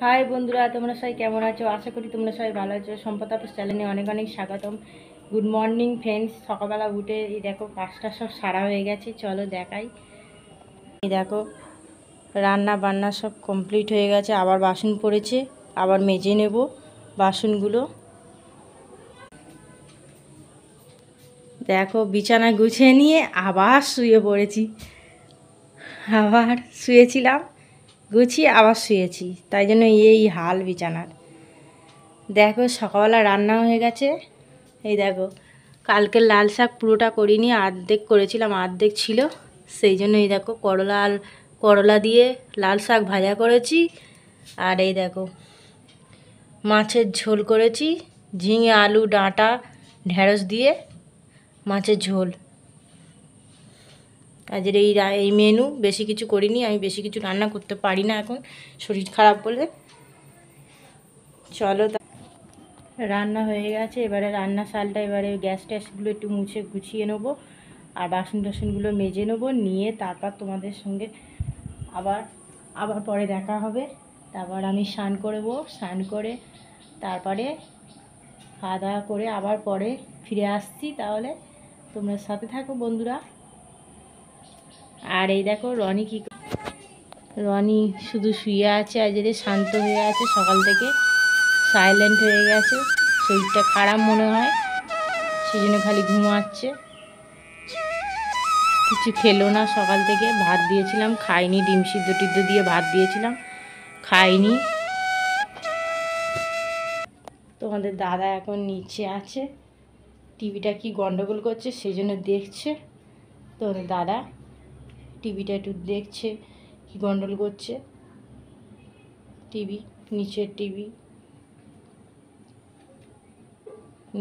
High বন্ধুরা, তোমরা সবাই কেমন আছো? আশা করি তোমরা সবাই ভালো আছো। সম্পদ আপুস চ্যানেলে অনেক অনেক স্বাগতম। Good morning friends. সকালবেলা উঠে এই দেখো কাজটা সব সারা হয়ে গেছে, চলো দেখাই। এই দেখো রান্না বান্না সব কমপ্লিট হয়ে গেছে, আবার বাসন পড়েছে, আবার মেজে নেব বাসনগুলো। দেখো বিছানা গুছিয়ে নিয়ে আবার শুয়ে পড়েছি, আবার শুয়েছিলাম, গুছিয়ে আবার শুয়েছি, তাই জন্য এই হাল বিছানার। দেখো সকালবেলা রান্না হয়ে গেছে। এই দেখো কালকে লাল শাক পুরোটা করিনি, অর্ধেক করেছিলাম, অর্ধেক ছিল, সেই জন্য এই দেখো করলা দিয়ে লাল শাক ভাজা করেছি। আর এই দেখো মাছের ঝোল করেছি, ঝিঙে আলু ডাঁটা ঢেঁড়স দিয়ে মাছের ঝোল। আজের এই মেনু, বেশি কিছু করিনি, আমি বেশি কিছু রান্না করতে পারি না এখন, শরীর খারাপ বলে। চলো রান্না হয়ে গেছে, এবারে রান্না শালটা, এবারে গ্যাস ট্যাসগুলো একটু মুছে গুছিয়ে নেবো, আর বাসন টাসনগুলো মেজে নেবো, নিয়ে তারপর তোমাদের সঙ্গে আবার পরে দেখা হবে। তারপর আমি স্নান করবো, স্নান করে তারপরে খাওয়া দাওয়া করে আবার পরে ফিরে আসছি। তাহলে তোমরা সাথে থাকো বন্ধুরা। আর এই দেখো রনি শুধু শুয়ে আছে, আজকে শান্ত হয়ে আছে, সকাল থেকে সাইলেন্ট হয়ে গেছে, শরীরটা খারাপ মনে হয়, সেই জন্য খালি ঘুমাচ্ছে, কিছু খেলো না সকাল থেকে। ভাত দিয়েছিলাম খাইনি, ডিম সিদ্ধ টিদ্ধ দিয়ে ভাত দিয়েছিলাম, খাইনি। তোমাদের দাদা এখন নিচে আছে, টিভিটা কি গন্ডগোল করছে সেই জন্য দেখছে। তোমাদের দাদা টিভিটা একটু দেখছে কি গন্ডগোল করছে, টিভি, নিচের টিভি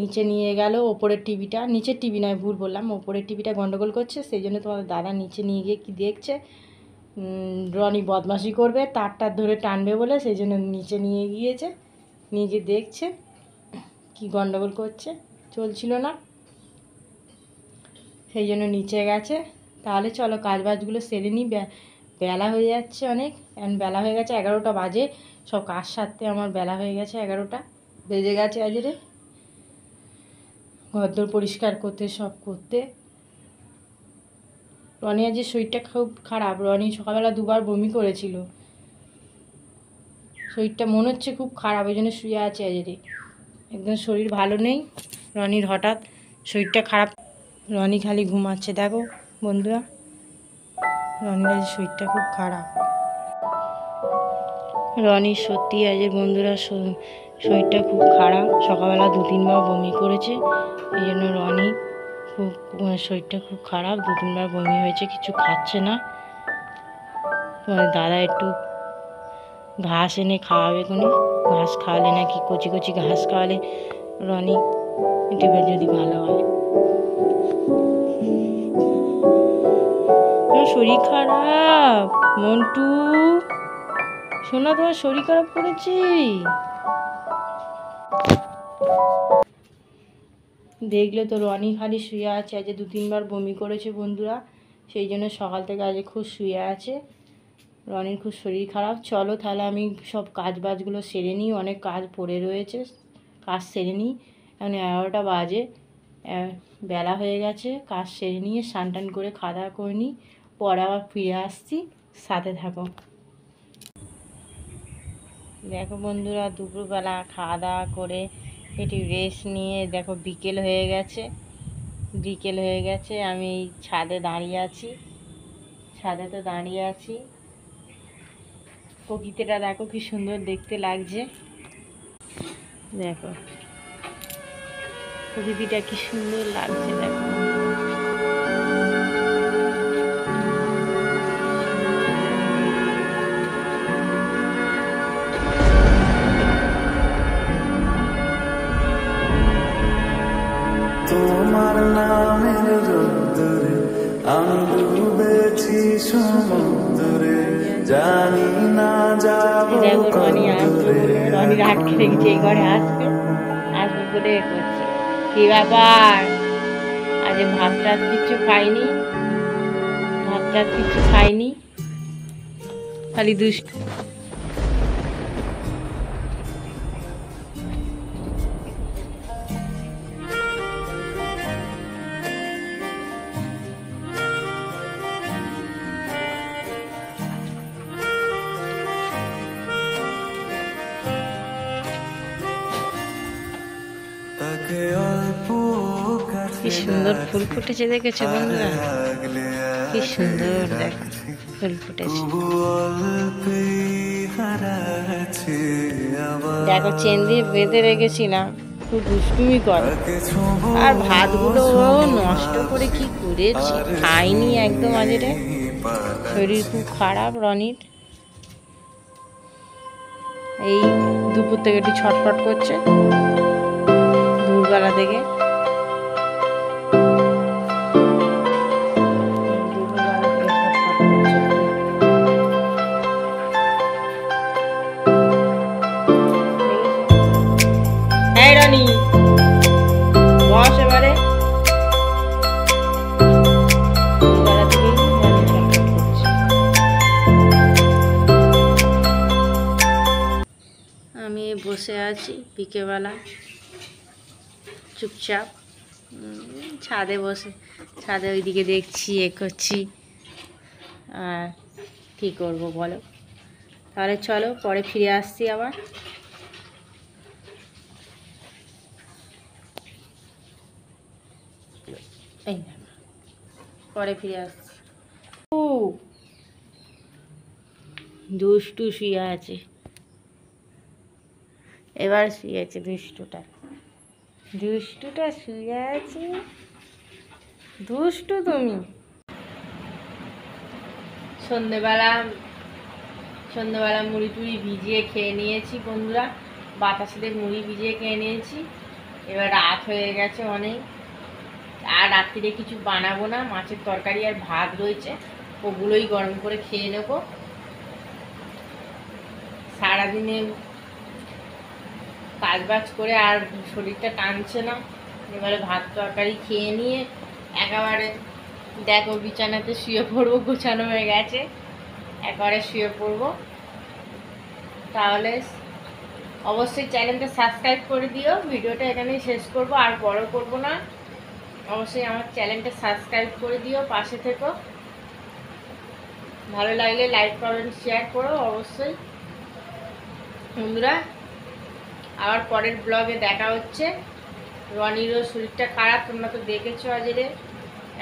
নিচে নিয়ে গেল, ওপরের টিভিটা, নিচের টিভি নয় ভুল বললাম, ওপরের টিভিটা গন্ডগোল করছে, সেই জন্য তোমাদের দাদা নিচে নিয়ে গিয়ে কি দেখছে, রনি বদমাশি করবে, তারটা ধরে টানবে বলে, সেই জন্য নিচে নিয়ে গিয়েছে, নিয়ে গিয়ে দেখছে কি গন্ডগোল করছে, চলছিল না, সেই জন্য নিচে গেছে। তাহলে চলো কাজ বাজগুলো সেরে নিই, বেলা হয়ে যাচ্ছে অনেক, বেলা হয়ে গেছে 11টা বাজে, সব কাজ সারতে আমার বেলা হয়ে গেছে, 11টা বেজে গেছে আজরে, ঘরদোর পরিষ্কার করতে সব করতে। রনি আজকে শরীরটা খুব খারাপ, রনি সকালবেলা দুবার বমি করেছিল, শরীরটা মনে হচ্ছে খুব খারাপ, ওই জন্য শুয়ে আছে আজরে, একদম শরীর ভালো নেই রনির, হঠাৎ শরীরটা খারাপ, রনি খালি ঘুমাচ্ছে। দেখো বন্ধুরা রনির আজ শরীরটা খুব খারাপ, রনির সত্যি আজ বন্ধুরা শরীরটা খুব খারাপ, সকালবেলা 2-3বার বমি করেছে, এই জন্য রনি খুব শরীরটা খুব খারাপ, 2-3বার বমি হয়েছে, কিছু খাচ্ছে না। তোমার দাদা একটু ঘাস এনে খাওয়াবে, কোনো ঘাস খাওয়ালে নাকি, কচি কচি ঘাস খাওয়ালে রনি একটু যদি ভালো হয়। শরীর খারাপ মন্টু, শোনা তোমার শরীর খারাপ করেছি, দেখলে তো রনি খালি শুয়ে আছে, আজ 2-3বার বমি করেছে বন্ধুরা, সেই জন্য সকাল থেকে আজ খুব শুয়ে আছে, রনির খুব শরীর খারাপ। চলো তাহলে আমি সব কাজ বাজগুলো সেরে নিই, অনেক কাজ পড়ে রয়েছে, কাজ সেরে নিই, এখন 11টা বাজে, বেলা হয়ে গেছে, কাজ সেরে নিয়ে স্নান টান করে খাওয়া দাওয়া করে নিই, পরে আবার ফিরে আসছি, সাথে থাকো। দেখো বন্ধুরা দুপুরবেলা খাওয়া দাওয়া করে একটু রেস্ট নিয়ে দেখো বিকেল হয়ে গেছে, আমি এই ছাদে দাঁড়িয়ে আছি, ছাদেতে দাঁড়িয়ে আছি, প্রকৃতিটা দেখো কি সুন্দর দেখতে লাগছে, দেখো প্রকৃতিটা কি সুন্দর লাগছে, দেখো তোমার নামের রোদ্দুরে আমি ডুবেছি সমুদ্রে, জানি না যাবো রনি আসবে বলে, রনির আটকে রেখেছে, এই ঘরে আসবে বলে করছে। কি ব্যাপার, আজ ভাত টাত কিছু খাইনি, খালি সুন্দর ফুল ফুটেছে দেখেছো বন্ধুরা, কি সুন্দর দেখো ফুল ফুটেছে। দেখো চেন দিয়ে বেঁধে রেখেছিলাম, খুব দুষ্টুমি করে। আর ভাতগুলো নষ্ট করে কি করেছি, খাইনি একদম আজেরে। শরীর খুব খারাপ রনির, এই দুপুর থেকে একটু ছটফট করছে দুপুরবেলা থেকে। এই রনি বস এবারে। আমি বসে আছি বিকেলবেলা চুপচাপ ছাদে বসে, ছাদে ওইদিকে দেখছি, এ করছি। আর কী করবো বলো, তাহলে চলো পরে ফিরে আসছি আবার। এই পরে ফিরে আসছি। দুষ্টু শুয়ে আছে, এবার শুয়েছে দুষ্টুটা, দুষ্টুটা শুয়ে আছে। দুষ্টু তুমি। সন্ধ্যেবেলা মুড়ি টুড়ি ভিজিয়ে খেয়ে নিয়েছি বন্ধুরা, বাতাসিতে মুড়ি ভিজিয়ে খেয়ে নিয়েছি। এবার রাত হয়ে গেছে অনেক, আর রাত্রিরে কিছু বানাবো না, মাছের তরকারি আর ভাত রয়েছে, ওগুলোই গরম করে খেয়ে নেব। সারাদিনে কাজবাজ করে আর শরীরটা টানছে না, এবারে ভাত তরকারি খেয়ে নিয়ে একেবারে দেখো বিছানাতে শুয়ে পড়বো, গোছানো হয়ে গেছে, একেবারে শুয়ে পড়বো। তাহলে অবশ্যই চ্যানেলটা সাবস্ক্রাইব করে দিও। ভিডিওটা এখানেই শেষ করব, আর বড় করব না। অবশ্যই আমার চ্যানেলটা সাবস্ক্রাইব করে দিও, পাশে থেকো। ভালো লাগলে লাইক কমেন্ট শেয়ার করো অবশ্যই বন্ধুরা। আবার পরের ব্লগে দেখা হচ্ছে। রনিরও শরীরটা খারাপ, তোমরা তো দেখেছো আজেরে।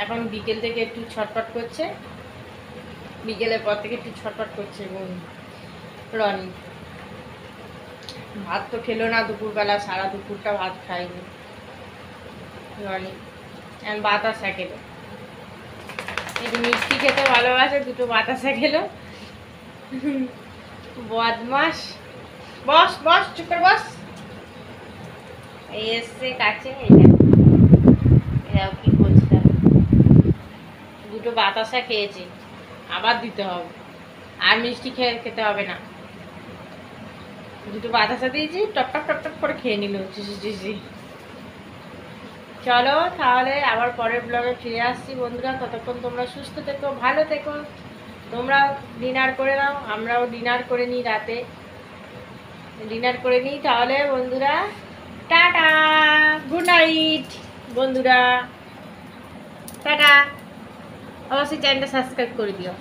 এখন বিকেল থেকে একটু ছটফট করছে, বিকেলের পর থেকে একটু ছটফট করছে রনি। ভাত তো খেলো না দুপুরবেলা, সারা দুপুরটা ভাত খাইনি রনি। বাতাসা খেলো, একটু মিষ্টি খেতে ভালোবাসে, দুটো বাতাসা খেলো। বদমাস। বস বস, চুপ করে বস। এই এসছে কাছে, এরাও কি করছে, দুটো বাতাসা খেয়েছে, আবার দিতে হবে, আর মিষ্টি খেতে হবে না। দুটো বাতাসা দিয়েছি, টপ টপ টপ টপ করে খেয়ে নিল। চলো তাহলে আবার পরের ব্লগে ফিরে আসছি বন্ধুরা। ততক্ষণ তোমরা সুস্থ থেকো, ভালো থেকো। তোমরাও ডিনার করে নাও, আমরাও ডিনার করে নিই, রাতে ডিনার করে নিই। তাহলে বন্ধুরা টাটা, গুড নাইট বন্ধুরা, টাটা। অবশ্যই চ্যানেলটা সাবস্ক্রাইব করে দিও।